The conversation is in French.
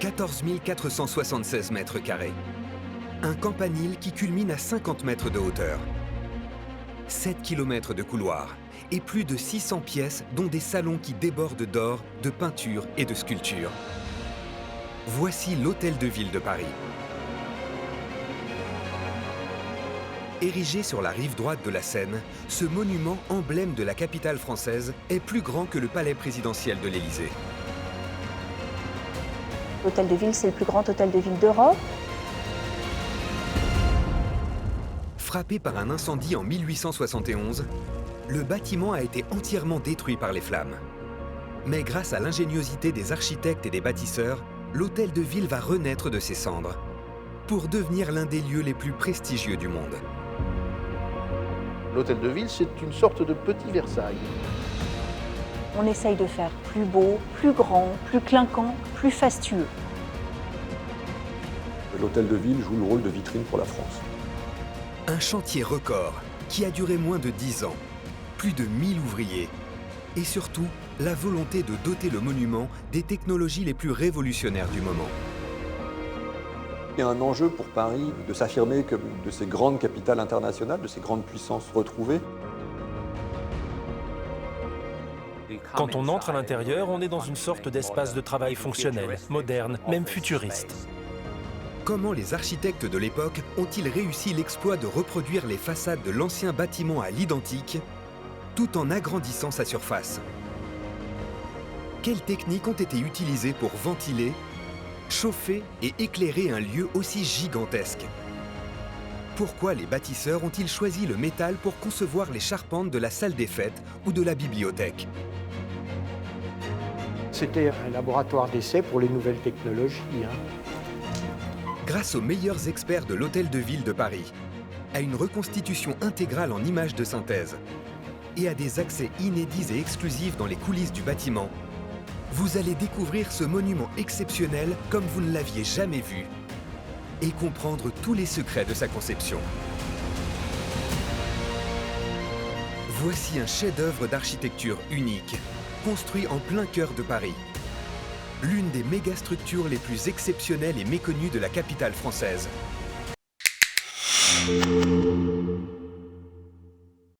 14 476 mètres carrés. Un campanile qui culmine à 50 mètres de hauteur. 7 km de couloirs et plus de 600 pièces, dont des salons qui débordent d'or, de peintures et de sculptures. Voici l'Hôtel de Ville de Paris. Érigé sur la rive droite de la Seine, ce monument emblème de la capitale française est plus grand que le palais présidentiel de l'Élysée. L'Hôtel de Ville, c'est le plus grand hôtel de ville d'Europe. Frappé par un incendie en 1871, le bâtiment a été entièrement détruit par les flammes. Mais grâce à l'ingéniosité des architectes et des bâtisseurs, l'Hôtel de Ville va renaître de ses cendres pour devenir l'un des lieux les plus prestigieux du monde. L'Hôtel de Ville, c'est une sorte de petit Versailles. On essaye de faire plus beau, plus grand, plus clinquant, plus fastueux. L'Hôtel de Ville joue le rôle de vitrine pour la France. Un chantier record qui a duré moins de 10 ans, plus de 1000 ouvriers et surtout la volonté de doter le monument des technologies les plus révolutionnaires du moment. Il y a un enjeu pour Paris de s'affirmer comme de ces grandes capitales internationales, de ces grandes puissances retrouvées. Quand on entre à l'intérieur, on est dans une sorte d'espace de travail fonctionnel, moderne, même futuriste. Comment les architectes de l'époque ont-ils réussi l'exploit de reproduire les façades de l'ancien bâtiment à l'identique, tout en agrandissant sa surface? Quelles techniques ont été utilisées pour ventiler, chauffer et éclairer un lieu aussi gigantesque? Pourquoi les bâtisseurs ont-ils choisi le métal pour concevoir les charpentes de la salle des fêtes ou de la bibliothèque? C'était un laboratoire d'essai pour les nouvelles technologies. Grâce aux meilleurs experts de l'Hôtel de Ville de Paris, à une reconstitution intégrale en images de synthèse et à des accès inédits et exclusifs dans les coulisses du bâtiment, vous allez découvrir ce monument exceptionnel comme vous ne l'aviez jamais vu et comprendre tous les secrets de sa conception. Voici un chef-d'œuvre d'architecture unique, construit en plein cœur de Paris. L'une des mégastructures les plus exceptionnelles et méconnues de la capitale française.